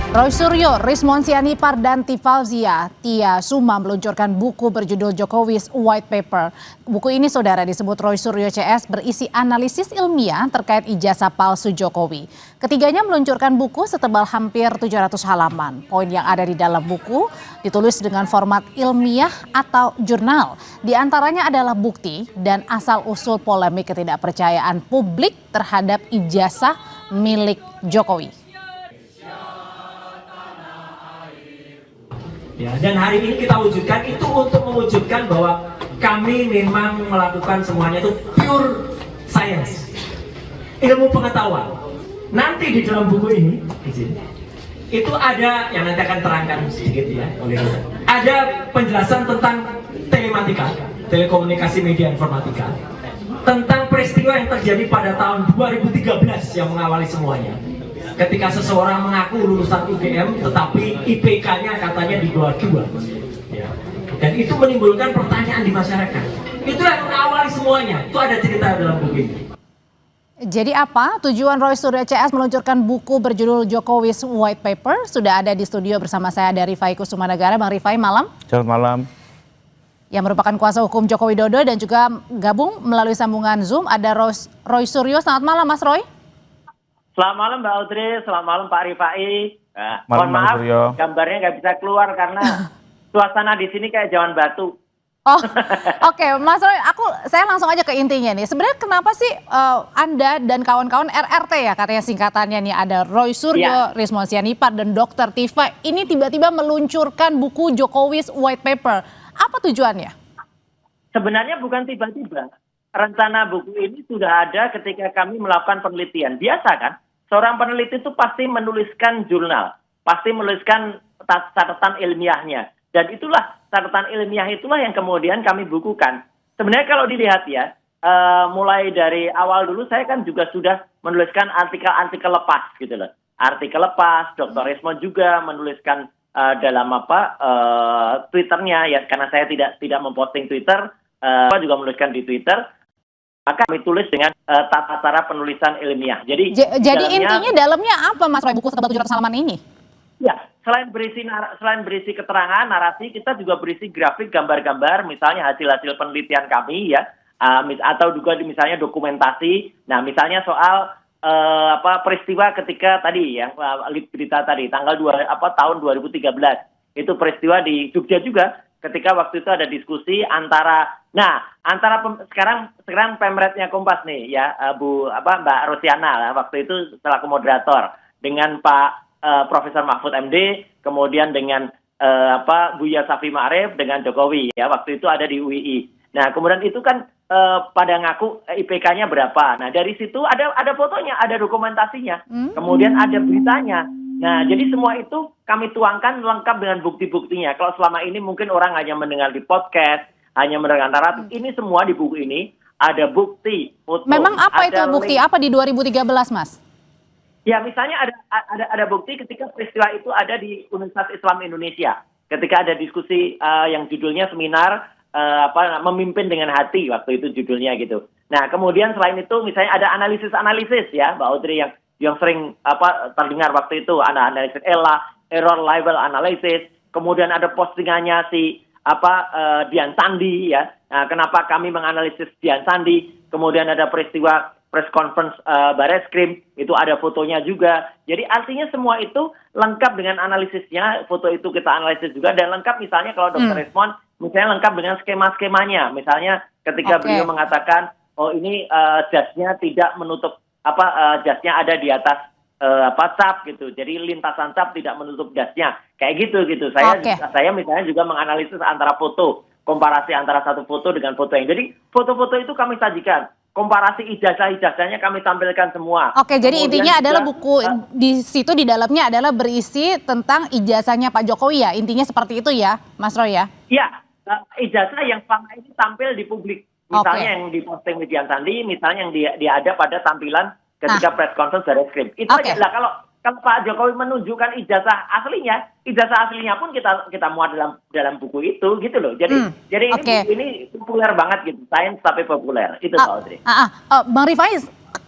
Roy Suryo, Rizmon Sianipar, dan Tifalzia Tia Suma meluncurkan buku berjudul Jokowi's White Paper. Buku ini, saudara, disebut Roy Suryo CS, berisi analisis ilmiah terkait ijazah palsu Jokowi. Ketiganya meluncurkan buku setebal hampir 700 halaman. Poin yang ada di dalam buku ditulis dengan format ilmiah atau jurnal. Di antaranya adalah bukti dan asal-usul polemik ketidakpercayaan publik terhadap ijazah milik Jokowi. Ya, dan hari ini kita wujudkan itu untuk mewujudkan bahwa kami memang melakukan semuanya itu pure science, ilmu pengetahuan. Nanti di dalam buku ini itu ada yang nanti akan terangkan sedikit ya oleh kita. Ada penjelasan tentang telematika, telekomunikasi media informatika, tentang peristiwa yang terjadi pada tahun 2013 yang mengawali semuanya. Ketika seseorang mengaku lulusan UGM tetapi IPK-nya katanya di bawah 2, ya. Dan itu menimbulkan pertanyaan di masyarakat. Itulah yang mengawali semuanya. Itu ada cerita dalam buku ini. Jadi apa tujuan Roy Suryo CS meluncurkan buku berjudul Jokowi's White Paper? Sudah ada di studio bersama saya dari Rifai Kusumanegara. Bang Rifai, malam. Selamat malam. Yang merupakan kuasa hukum Joko Widodo dan juga gabung melalui sambungan Zoom ada Roy Suryo. Selamat malam, Mas Roy. Selamat malam Mbak Audrey, selamat malam Pak Rifai. Malam, Mohon maaf, Suryo. gambarnya nggak bisa keluar karena suasana di sini kayak Jawan Batu. Oh, oke, Mas Roy, saya langsung aja ke intinya nih. Sebenarnya kenapa sih Anda dan kawan-kawan RRT ya katanya singkatannya nih, ada Roy Suryo, Rizmon Sianipar, dan Dr. Tifa ini tiba-tiba meluncurkan buku Jokowi's White Paper. Apa tujuannya? Sebenarnya bukan tiba-tiba. Rencana buku ini sudah ada ketika kami melakukan penelitian. Biasa kan, seorang peneliti itu pasti menuliskan jurnal, pasti menuliskan catatan ilmiahnya. Dan itulah, catatan ilmiah itulah yang kemudian kami bukukan. Sebenarnya kalau dilihat ya, mulai dari awal dulu saya kan juga sudah menuliskan artikel-artikel lepas gitu loh. Artikel lepas, Dr. Rizmon juga menuliskan dalam Twitternya ya, karena saya tidak memposting Twitter, juga menuliskan di Twitter. Maka kami tulis dengan tata cara penulisan ilmiah. Jadi intinya dalamnya apa, Mas Roy, buku setebal 700 halaman ini? Ya, selain berisi keterangan, narasi, kita juga berisi grafik, gambar-gambar, misalnya hasil-hasil penelitian kami ya, atau juga misalnya dokumentasi. Nah, misalnya soal peristiwa ketika tadi yang berita tadi tanggal tahun 2013 itu peristiwa di Jogja juga. Ketika waktu itu ada diskusi antara sekarang pemretnya Kompas nih ya, Mbak Rosiana waktu itu selaku moderator dengan Pak Profesor Mahfud MD, kemudian dengan Buya Safi Ma'arif dengan Jokowi ya, waktu itu ada di UII. Nah, kemudian itu kan pada ngaku IPK-nya berapa. Nah, dari situ ada fotonya, ada dokumentasinya. Kemudian ada beritanya. Nah, jadi semua itu kami tuangkan lengkap dengan bukti-buktinya. Kalau selama ini mungkin orang hanya mendengar di podcast, hanya mendengar naratif, ini semua di buku ini ada bukti, foto. Memang apa itu bukti? Link. Apa di 2013, Mas? Ya, misalnya ada bukti ketika peristiwa itu ada di Universitas Islam Indonesia. Ketika ada diskusi yang judulnya seminar memimpin dengan hati, waktu itu judulnya gitu. Nah, kemudian selain itu misalnya ada analisis ya, Mbak Audrey, yang sering terdengar waktu itu, ada analisis error level analysis, kemudian ada postingannya si Dian Sandi ya. Nah, kenapa kami menganalisis Dian Sandi? Kemudian ada peristiwa press conference Barreskrim, itu ada fotonya juga. Jadi artinya semua itu lengkap dengan analisisnya, foto itu kita analisis juga, dan lengkap misalnya kalau Dr. Rizmon misalnya lengkap dengan skema-skemanya. Misalnya ketika beliau mengatakan, oh ini jasnya tidak menutup jasnya ada di atas cap gitu. Jadi lintasan cap tidak menutup jasnya. Kayak gitu. Saya misalnya juga menganalisis antara foto, komparasi antara satu foto dengan foto yang. Jadi foto-foto itu kami sajikan. Komparasi ijazah-ijazahnya kami tampilkan semua. Oke, jadi intinya adalah buku di situ di dalamnya adalah berisi tentang ijazahnya Pak Jokowi ya. Intinya seperti itu ya, Mas Roy ya? Iya, ijazah yang selama ini tampil di publik. Misalnya yang diposting Dian Sandi, misalnya yang dia ada pada tampilan ketika press conference dari Barreskrim. Itu aja lah. Kalau Pak Jokowi menunjukkan ijazah aslinya pun kita muat dalam buku itu gitu loh. Jadi ini populer banget gitu, sains tapi populer. Itu Pak Audrey. Bang Rifai,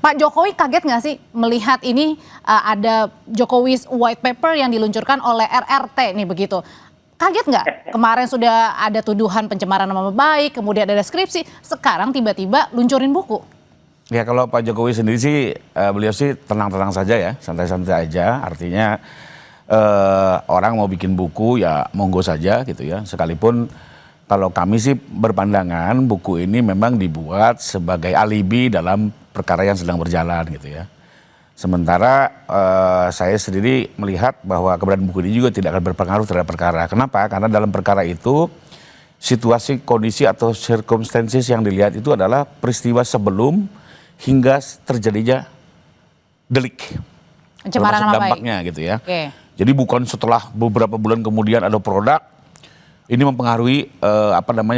Pak Jokowi kaget nggak sih melihat ini ada Jokowi's White Paper yang diluncurkan oleh RRT nih begitu? Kaget nggak? Kemarin sudah ada tuduhan pencemaran nama baik, kemudian ada skripsi, sekarang tiba-tiba luncurin buku. Ya kalau Pak Jokowi sendiri sih, beliau sih tenang-tenang saja ya, santai-santai aja. Artinya orang mau bikin buku ya monggo saja gitu ya. Sekalipun kalau kami sih berpandangan buku ini memang dibuat sebagai alibi dalam perkara yang sedang berjalan gitu ya. Sementara saya sendiri melihat bahwa keberadaan buku ini juga tidak akan berpengaruh terhadap perkara. Kenapa? Karena dalam perkara itu situasi, kondisi atau circumstances yang dilihat itu adalah peristiwa sebelum hingga terjadinya delik. Pencemaran nama baik. Dampaknya gitu ya. Oke. Jadi bukan setelah beberapa bulan kemudian ada produk ini mempengaruhi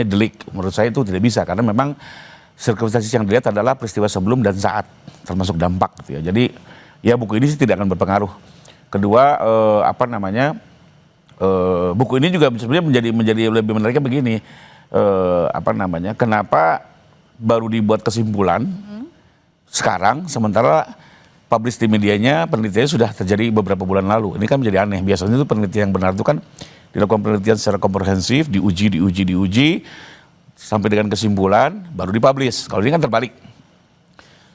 delik. Menurut saya itu tidak bisa karena memang circumstances yang dilihat adalah peristiwa sebelum dan saat termasuk dampak gitu ya. Jadi ya buku ini sih tidak akan berpengaruh. Kedua buku ini juga sebenarnya menjadi lebih menariknya begini. Kenapa baru dibuat kesimpulan sekarang sementara publish di medianya penelitiannya sudah terjadi beberapa bulan lalu. Ini kan menjadi aneh. Biasanya itu penelitian yang benar itu kan dilakukan penelitian secara komprehensif, diuji sampai dengan kesimpulan baru dipublish. Kalau ini kan terbalik.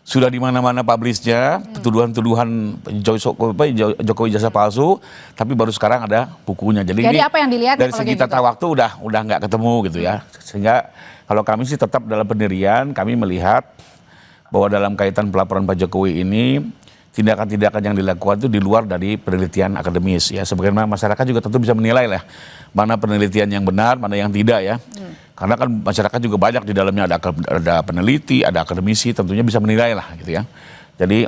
Sudah di mana-mana publishnya, tuduhan-tuduhan Jokowi jasa palsu, tapi baru sekarang ada bukunya. Jadi apa yang dilihat dari segi tata waktu udah nggak ketemu gitu ya. Sehingga kalau kami sih tetap dalam pendirian, kami melihat bahwa dalam kaitan pelaporan Pak Jokowi ini tindakan-tindakan yang dilakukan itu di luar dari penelitian akademis ya. Sebagaimana masyarakat juga tentu bisa menilai lah mana penelitian yang benar, mana yang tidak ya. Karena kan masyarakat juga banyak di dalamnya ada peneliti, ada akademisi, tentunya bisa menilai lah gitu ya. Jadi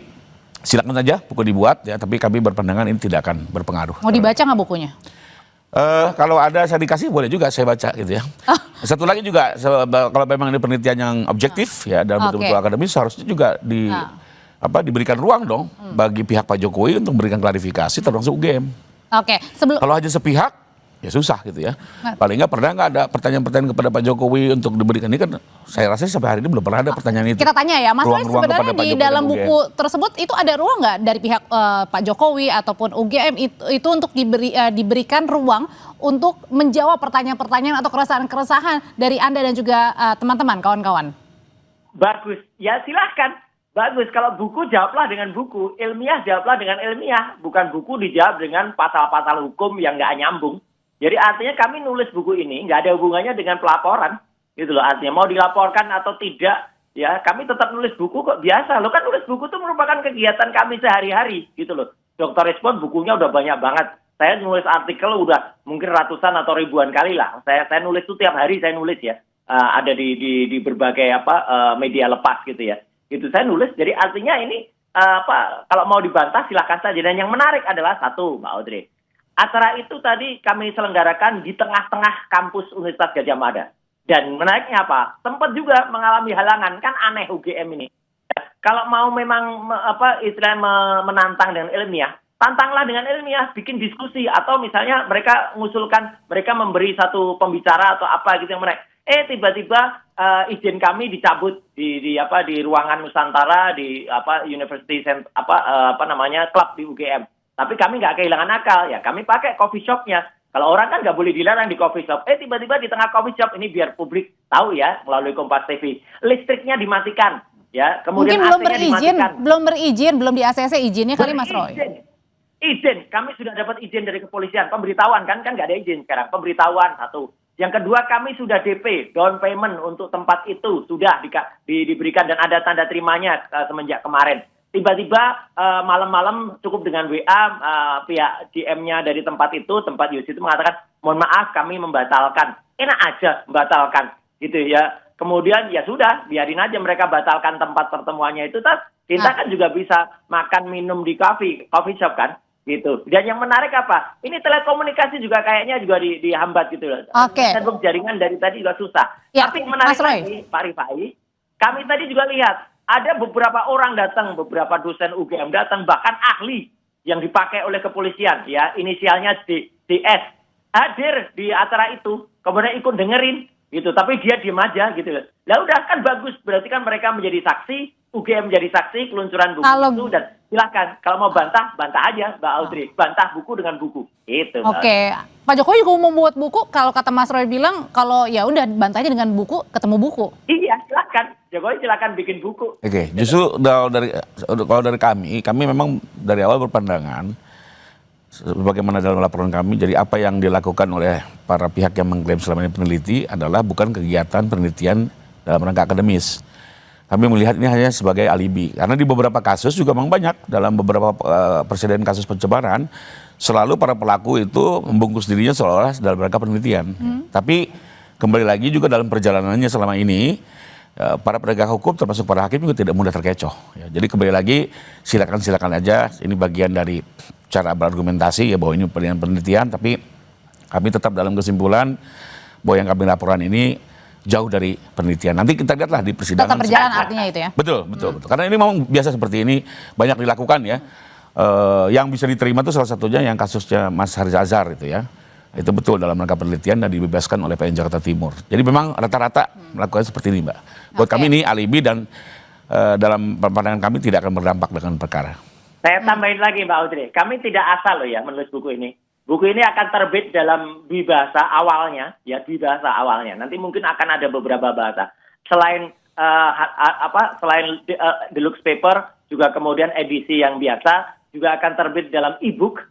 silakan saja buku dibuat ya, tapi kami berpandangan ini tidak akan berpengaruh. Mau dibaca nggak bukunya? Kalau ada saya dikasih boleh juga saya baca gitu ya. Satu lagi juga kalau memang ini penelitian yang objektif ya dan betul-betul akademis harusnya juga diberikan ruang dong bagi pihak Pak Jokowi untuk memberikan klarifikasi termasuk UGM. Kalau hanya sepihak ya susah gitu ya. Paling pernah nggak ada pertanyaan-pertanyaan kepada Pak Jokowi untuk diberikan, ini kan saya rasa sampai hari ini belum pernah ada pertanyaan itu. Kita tanya ya Mas Roy, sebenarnya di dalam buku tersebut itu ada ruang nggak dari pihak Pak Jokowi ataupun UGM itu untuk diberikan ruang untuk menjawab pertanyaan-pertanyaan atau keresahan-keresahan dari Anda dan juga teman-teman, kawan-kawan? Bagus, ya silahkan. Bagus, kalau buku jawablah dengan buku, ilmiah jawablah dengan ilmiah, bukan buku dijawab dengan pasal-pasal hukum yang nggak nyambung. Jadi artinya kami nulis buku ini nggak ada hubungannya dengan pelaporan, gitu loh. Artinya mau dilaporkan atau tidak, ya kami tetap nulis buku kok biasa. Lo kan nulis buku itu merupakan kegiatan kami sehari-hari, gitu loh. Dr. Respon bukunya udah banyak banget. Saya nulis artikel udah mungkin ratusan atau ribuan kali lah. Saya nulis itu tiap hari saya nulis ya. Ada di berbagai media lepas gitu ya. Itu saya nulis. Jadi artinya ini kalau mau dibantah silahkan saja. Dan yang menarik adalah satu, Mbak Audrey. Acara itu tadi kami selenggarakan di tengah-tengah kampus Universitas Gadjah Mada. Dan menariknya apa? Sempat juga mengalami halangan, kan aneh UGM ini. Kalau mau memang menantang dengan ilmiah, tantanglah dengan ilmiah, bikin diskusi atau misalnya mereka mengusulkan, mereka memberi satu pembicara atau apa gitu yang menarik. Tiba-tiba izin kami dicabut di ruangan Nusantara di University Club di UGM. Tapi kami nggak kehilangan akal ya, kami pakai coffee shopnya. Kalau orang kan nggak boleh dilarang di coffee shop. Tiba-tiba di tengah coffee shop ini biar publik tahu ya melalui Kompas TV. Listriknya dimatikan ya, kemudian mungkin belum berizin, belum di ACC izinnya kali Mas Roy. Izin, kami sudah dapat izin dari kepolisian, pemberitahuan kan nggak ada izin sekarang, pemberitahuan satu. Yang kedua kami sudah DP, down payment untuk tempat itu sudah diberikan dan ada tanda terimanya semenjak kemarin. Tiba-tiba malam-malam cukup dengan WA pihak GM-nya dari tempat Yus itu mengatakan, mohon maaf kami membatalkan. Enak aja membatalkan gitu ya. Kemudian ya sudah, biarin aja mereka batalkan tempat pertemuannya itu. Kita kan juga bisa makan minum di coffee shop kan gitu. Dan yang menarik apa? Ini telekomunikasi juga kayaknya juga dihambat gitu loh. Network jaringan dari tadi juga susah. Ya, tapi menarik lagi Pak Rifai, kami tadi juga lihat ada beberapa orang datang, beberapa dosen UGM datang, bahkan ahli yang dipakai oleh kepolisian, ya inisialnya DS, hadir di acara itu, kemudian ikut dengerin, gitu. Tapi dia diem aja, gitu. Lah udah kan bagus, berarti kan mereka menjadi saksi, UGM jadi saksi peluncuran buku itu, dan silakan kalau mau bantah aja Mbak Audrey, bantah buku dengan buku itu. Oke, Pak Jokowi juga mau membuat buku, kalau kata Mas Roy bilang kalau ya udah bantahnya dengan buku, ketemu buku. Iya, silakan Jokowi silakan bikin buku. Oke, justru kalau dari kami memang dari awal berpandangan bagaimana dalam laporan kami, jadi apa yang dilakukan oleh para pihak yang mengklaim selama ini peneliti adalah bukan kegiatan penelitian dalam rangka akademis. Kami melihat ini hanya sebagai alibi, karena di beberapa kasus juga memang banyak, dalam beberapa presiden kasus pencemaran, selalu para pelaku itu membungkus dirinya seolah-olah dalam rangka penelitian. Tapi kembali lagi juga dalam perjalanannya selama ini, para penegak hukum termasuk para hakim juga tidak mudah terkecoh. Ya, jadi kembali lagi silakan aja, ini bagian dari cara berargumentasi ya bahwa ini penelitian, tapi kami tetap dalam kesimpulan bahwa yang kami laporan ini jauh dari penelitian. Nanti kita lihatlah di persidangan. Tetap berjalan artinya itu ya? Betul. Karena ini memang biasa seperti ini, banyak dilakukan ya. Yang bisa diterima itu salah satunya yang kasusnya Mas Haris Azhar itu ya. Itu betul dalam rangka penelitian dan dibebaskan oleh PN Jakarta Timur. Jadi memang rata-rata melakukan seperti ini, Mbak. Buat kami ini alibi dan dalam pandangan kami tidak akan berdampak dengan perkara. Saya tambahin lagi Mbak Audrey, kami tidak asal loh ya menulis buku ini. Buku ini akan terbit dalam bahasa awalnya, ya bahasa awalnya. Nanti mungkin akan ada beberapa bahasa. Selain selain deluxe paper, juga kemudian edisi yang biasa, juga akan terbit dalam e-book.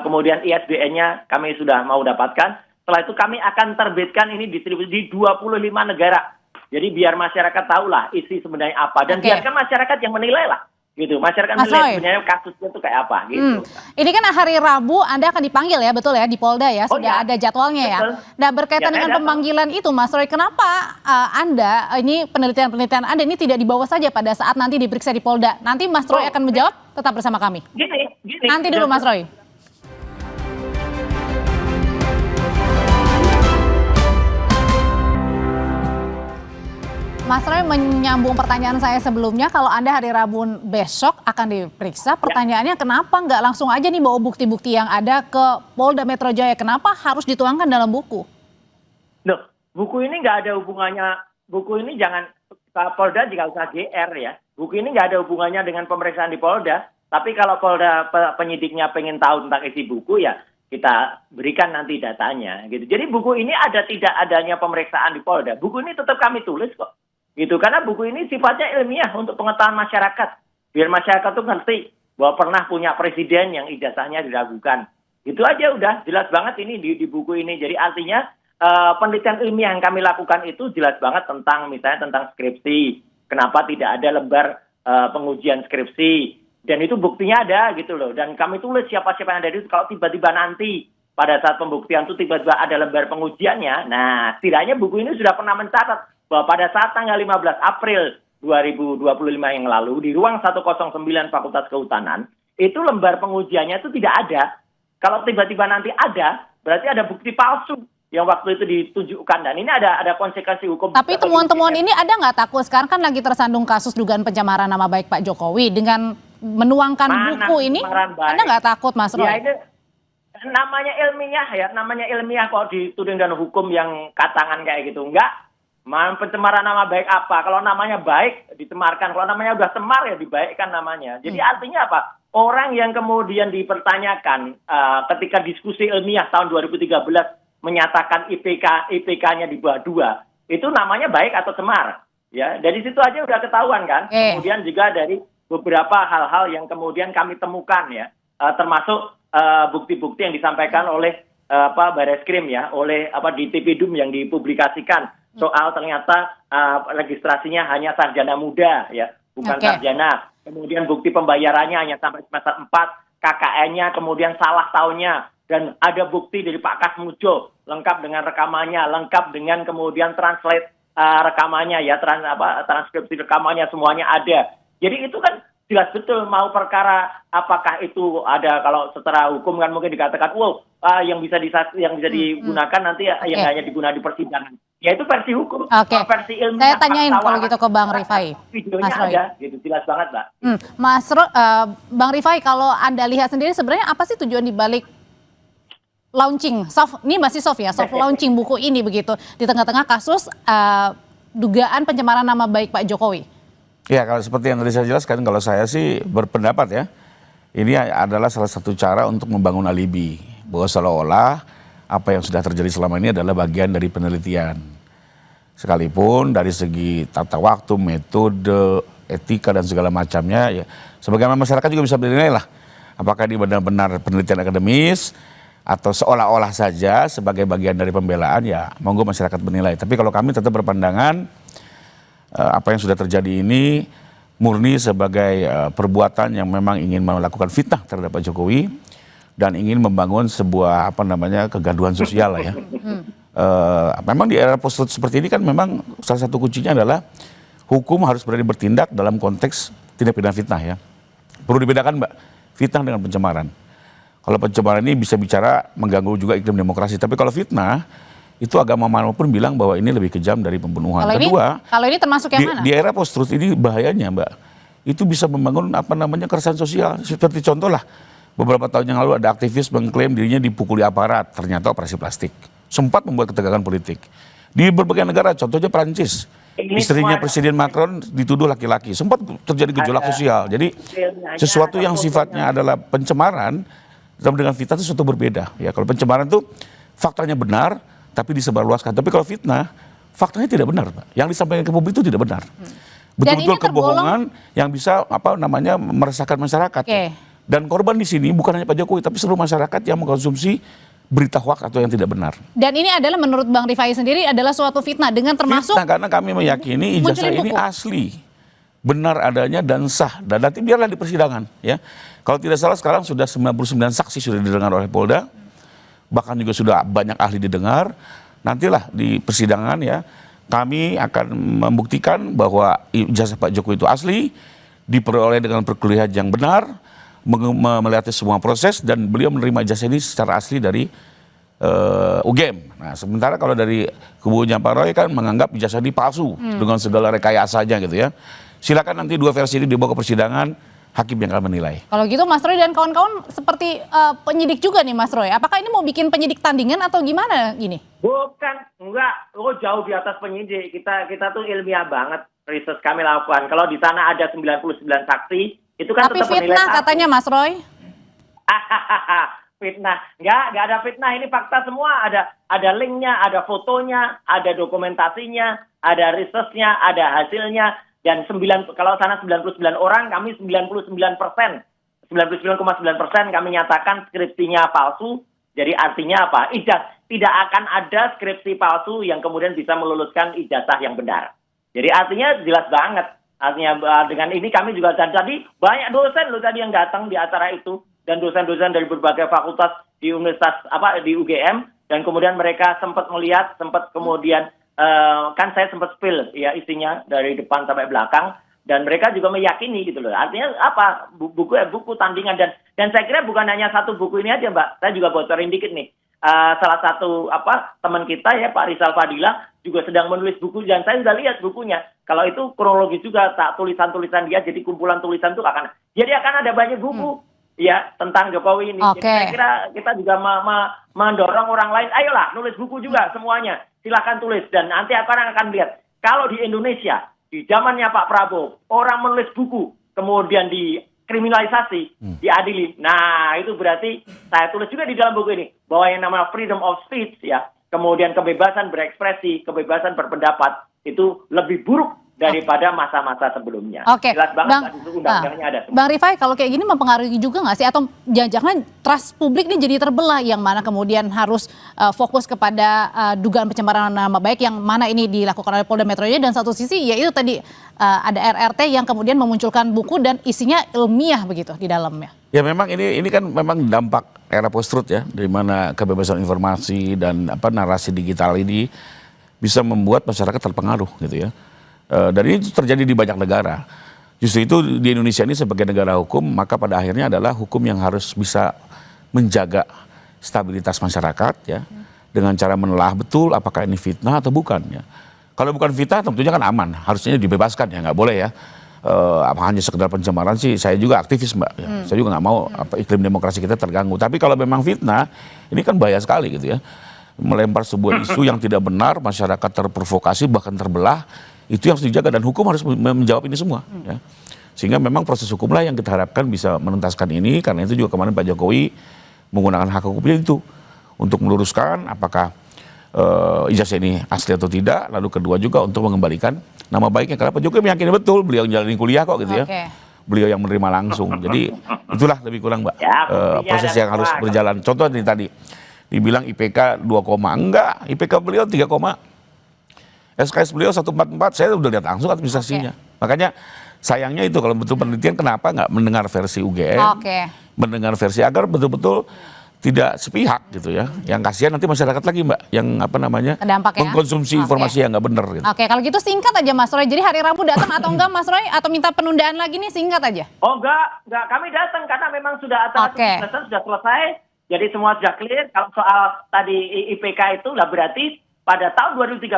Kemudian ISBN-nya kami sudah mau dapatkan. Setelah itu kami akan terbitkan ini distribusi di 25 negara. Jadi biar masyarakat tahulah isi sebenarnya apa, dan biarkan masyarakat yang menilai lah. Gitu, masyarakat menilai sebenarnya kasusnya itu kayak apa gitu. Ini kan hari Rabu Anda akan dipanggil ya, betul ya, di Polda ya, sudah ada jadwalnya ya. Nah, berkaitan dengan pemanggilan itu Mas Roy, kenapa Anda, ini penelitian Anda ini tidak dibawa saja pada saat nanti diperiksa di Polda? Nanti Mas Roy akan menjawab, tetap bersama kami. Gini. Nanti dulu Mas Roy. Mas Roy menyambung pertanyaan saya sebelumnya, kalau Anda hari Rabu besok akan diperiksa, pertanyaannya kenapa nggak langsung aja nih bawa bukti-bukti yang ada ke Polda Metro Jaya? Kenapa harus dituangkan dalam buku? Loh, buku ini nggak ada hubungannya, buku ini jangan, Polda juga usah GR ya. Buku ini nggak ada hubungannya dengan pemeriksaan di Polda, tapi kalau Polda penyidiknya pengen tahu tentang isi buku ya kita berikan nanti datanya gitu. Jadi buku ini ada tidak adanya pemeriksaan di Polda, buku ini tetap kami tulis kok. Gitu, karena buku ini sifatnya ilmiah untuk pengetahuan masyarakat. Biar masyarakat tuh ngerti bahwa pernah punya presiden yang ijazahnya diragukan. Gitu aja udah, jelas banget ini di buku ini. Jadi artinya penelitian ilmiah yang kami lakukan itu jelas banget tentang misalnya tentang skripsi. Kenapa tidak ada lembar pengujian skripsi. Dan itu buktinya ada gitu loh. Dan kami tulis siapa-siapa yang ada itu, kalau tiba-tiba nanti pada saat pembuktian itu tiba-tiba ada lembar pengujiannya. Nah, setidaknya buku ini sudah pernah mencatat bahwa pada saat tanggal 15 April 2025 yang lalu di ruang 109 Fakultas Kehutanan, itu lembar pengujiannya itu tidak ada. Kalau tiba-tiba nanti ada, berarti ada bukti palsu yang waktu itu ditunjukkan, dan ini ada konsekuensi hukum. Tapi temuan-temuan ini ada nggak takut? Sekarang kan lagi tersandung kasus dugaan pencemaran nama baik Pak Jokowi, dengan menuangkan buku ini, Anda nggak takut Mas Roy? Ya, itu namanya ilmiah kok dituding dengan hukum yang katangan kayak gitu. Enggak. Pencemaran nama baik apa? Kalau namanya baik dicemarkan, kalau namanya udah cemar ya dibaikkan namanya. Jadi artinya apa? Orang yang kemudian dipertanyakan ketika diskusi ilmiah tahun 2013 menyatakan IPK-nya di bawah 2, itu namanya baik atau cemar. Ya, dari situ aja udah ketahuan kan. Kemudian juga dari beberapa hal-hal yang kemudian kami temukan ya, termasuk bukti-bukti yang disampaikan oleh Bareskrim ya, oleh di TPDUM yang dipublikasikan. Soal ternyata registrasinya hanya sarjana muda ya, bukan sarjana. Kemudian bukti pembayarannya hanya sampai semester 4, KKN-nya kemudian salah tahunnya, dan ada bukti dari Pak Kasmujo lengkap dengan rekamannya, lengkap dengan kemudian translate rekamannya ya, transkripsi rekamannya semuanya ada. Jadi itu kan jelas betul mau perkara apakah itu ada, kalau secara hukum kan mungkin dikatakan yang bisa digunakan nanti yang hanya digunakan di persidangan. Ya itu versi hukum, versi ilmiah. Saya tanyain kalau gitu ke Bang Rifai. Videonya ada, gitu jelas banget, Mbak. Bang Rifai, kalau Anda lihat sendiri sebenarnya apa sih tujuan dibalik launching ini masih soft launching buku ini begitu di tengah-tengah kasus dugaan pencemaran nama baik Pak Jokowi? Ya, kalau seperti yang tadi saya jelaskan, kalau saya sih berpendapat ya, ini adalah salah satu cara untuk membangun alibi bahwa seolah-olah apa yang sudah terjadi selama ini adalah bagian dari penelitian. Sekalipun dari segi tata waktu, metode, etika dan segala macamnya, ya sebagaimana masyarakat juga bisa menilai lah, apakah ini benar-benar penelitian akademis atau seolah-olah saja sebagai bagian dari pembelaan, ya monggo masyarakat menilai. Tapi kalau kami tetap berpandangan apa yang sudah terjadi ini murni sebagai perbuatan yang memang ingin melakukan fitnah terhadap Pak Jokowi dan ingin membangun sebuah kegaduhan sosial lah ya. Memang di era post-truth seperti ini kan memang salah satu kuncinya adalah hukum harus berani bertindak dalam konteks tindak pidana fitnah ya. Perlu dibedakan Mbak, fitnah dengan pencemaran. Kalau pencemaran ini bisa bicara mengganggu juga iklim demokrasi, tapi kalau fitnah itu agama manapun bilang bahwa ini lebih kejam dari pembunuhan. Kalau ini termasuk yang mana? Di era post-truth ini bahayanya Mbak, itu bisa membangun keresahan sosial. Seperti contoh lah, beberapa tahun yang lalu ada aktivis mengklaim dirinya dipukuli aparat, ternyata operasi plastik. Sempat membuat ketegangan politik. Di berbagai negara, contohnya Prancis, istrinya Presiden Macron dituduh laki-laki. Sempat terjadi gejolak sosial. Jadi sesuatu yang sifatnya adalah pencemaran dengan fitnah itu sesuatu berbeda. Ya, kalau pencemaran itu faktanya benar, tapi disebarluaskan. Tapi kalau fitnah, faktanya tidak benar, Pak. Yang disampaikan ke publik itu tidak benar. Betul-betul kebohongan yang bisa meresahkan masyarakat. Okay. Dan korban di sini bukan hanya Pak Jokowi, tapi seluruh masyarakat yang mengkonsumsi berita hoax atau yang tidak benar. Dan ini adalah menurut Bang Rifai sendiri adalah suatu fitnah dengan termasuk fitnah karena kami meyakini ijazah ini asli, benar adanya dan sah. Dan nanti biarlah di persidangan, ya. Kalau tidak salah sekarang sudah 99 saksi sudah didengar oleh Polda. Bahkan juga sudah banyak ahli didengar. Nantilah di persidangan ya, kami akan membuktikan bahwa ijazah Pak Jokowi itu asli, diperoleh dengan perkuliahan yang benar, melewati semua proses, dan beliau menerima ijazah ini secara asli dari UGM. Nah, sementara kalau dari kubunya Pak Roy kan menganggap ijazah ini palsu dengan segala rekayasanya gitu ya. Silakan nanti dua versi ini dibawa ke persidangan. Hakim yang akan menilai. Kalau gitu Mas Roy dan kawan-kawan seperti penyidik juga nih Mas Roy. Apakah ini mau bikin penyidik tandingan atau gimana gini? Bukan, enggak. Jauh di atas penyidik. Kita tuh ilmiah banget riset kami lakukan. Kalau di sana ada 99 saksi, itu kan tapi tetap menilai fitnah katanya Mas Roy. Fitnah. Enggak ada fitnah. Ini fakta semua. Ada linknya, ada fotonya, ada dokumentasinya, ada risetnya, ada hasilnya. Dan kalau sana 99 orang, kami 99%. 99,9% kami nyatakan skripsinya palsu. Jadi artinya apa? Tidak akan ada skripsi palsu yang kemudian bisa meluluskan ijazah yang benar. Jadi artinya jelas banget. Artinya dengan ini kami juga, dan tadi banyak dosen loh tadi yang datang di acara itu. Dan dosen-dosen dari berbagai fakultas di universitas, di UGM. Dan kemudian mereka sempat melihat, sempat kemudian kan saya sempat spill ya isinya dari depan sampai belakang, dan mereka juga meyakini gitu loh. Artinya apa? Buku tandingan, dan saya kira bukan hanya satu buku ini aja Mbak. Saya juga bocorin dikit nih. Salah satu teman kita ya Pak Rizal Fadila juga sedang menulis buku, dan saya sudah lihat bukunya. Kalau itu kronologi juga, tulisan-tulisan dia, jadi kumpulan tulisan itu akan ada banyak buku ya tentang Jokowi ini. Okay. Jadi saya kira kita juga mendorong orang lain, ayolah nulis buku juga semuanya. Silahkan tulis, dan nanti orang akan lihat. Kalau di Indonesia, di zamannya Pak Prabowo, orang menulis buku, kemudian dikriminalisasi, diadili. Nah, itu berarti saya tulis juga di dalam buku ini, bahwa yang namanya freedom of speech, ya, kemudian kebebasan berekspresi, kebebasan berpendapat, itu lebih buruk daripada masa-masa sebelumnya. Oke, jelas banget itu undang-undangnya ada. Bang Rifai, kalau kayak gini mempengaruhi juga nggak sih? Atau jangan-jangan trust publik ini jadi terbelah, yang mana kemudian harus fokus kepada dugaan pencemaran nama baik, yang mana ini dilakukan oleh Polda Metro Jaya, dan satu sisi ya itu tadi ada RRT yang kemudian memunculkan buku dan isinya ilmiah begitu di dalamnya. Ya memang ini kan memang dampak era post-truth ya, di mana kebebasan informasi dan narasi digital ini bisa membuat masyarakat terpengaruh gitu ya. Dan ini terjadi di banyak negara. Justru itu di Indonesia ini sebagai negara hukum, maka pada akhirnya adalah hukum yang harus bisa menjaga stabilitas masyarakat ya, dengan cara menelaah betul apakah ini fitnah atau bukan ya. Kalau bukan fitnah tentunya kan aman, harusnya dibebaskan ya, nggak boleh ya. Hanya sekedar pencemaran sih, saya juga aktivis Mbak ya. Saya juga nggak mau iklim demokrasi kita terganggu. Tapi kalau memang fitnah, ini kan bahaya sekali gitu ya. Melempar sebuah isu yang tidak benar, masyarakat terprovokasi bahkan terbelah. Itu yang harus dijaga dan hukum harus menjawab ini semua. Ya. Sehingga memang proses hukumlah yang kita harapkan bisa menuntaskan ini. Karena itu juga kemarin Pak Jokowi menggunakan hak hukumnya itu untuk meluruskan apakah ijazah ini asli atau tidak. Lalu kedua juga untuk mengembalikan nama baiknya. Karena Pak Jokowi meyakini betul beliau yang jalanin kuliah kok gitu ya. Beliau yang menerima langsung. Jadi itulah lebih kurang Mbak proses yang harus berjalan. Contoh ini tadi dibilang IPK 2, enggak, IPK beliau 3, SKS beliau 144, saya udah lihat langsung administrasinya. Makanya sayangnya itu kalau betul penelitian kenapa nggak mendengar versi UGM, mendengar versi agar betul-betul tidak sepihak gitu ya. Yang kasihan nanti masyarakat lagi Mbak, yang apa namanya mengkonsumsi informasi yang nggak benar. Gitu. Oke, kalau gitu singkat aja Mas Roy. Jadi hari Rabu datang atau enggak Mas Roy? Atau minta penundaan lagi nih, singkat aja. Oh enggak, kami datang karena memang sudah sudah selesai. Jadi semua sudah clear. Kalau soal tadi IPK itu lah berarti pada tahun 2013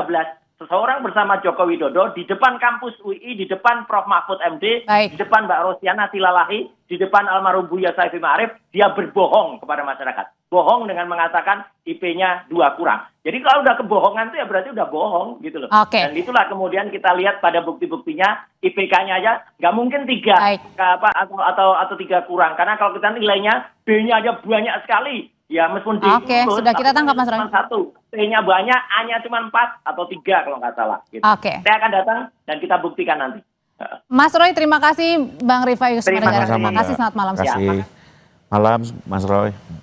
seseorang bersama Joko Widodo di depan kampus UI, di depan Prof. Mahfud MD, di depan Mbak Rosiana Silalahi, di depan almarhum Buya Saifi Ma'arif, dia berbohong kepada masyarakat. Bohong dengan mengatakan IP-nya 2 kurang. Jadi kalau udah kebohongan itu ya berarti udah bohong gitu loh. Dan itulah kemudian kita lihat pada bukti-buktinya IPK-nya aja nggak mungkin 3 atau 3 kurang. Karena kalau kita nilainya B-nya aja banyak sekali. Ya meskipun sudah kita tangkap Mas Roy. 1, P-nya banyak, A-nya cuma 4 atau 3 kalau nggak salah. Gitu. Saya akan datang dan kita buktikan nanti. Mas Roy, terima kasih. Bang Rifai Yusuf. Terima kasih, selamat malam. Terima kasih. Malam Mas Roy.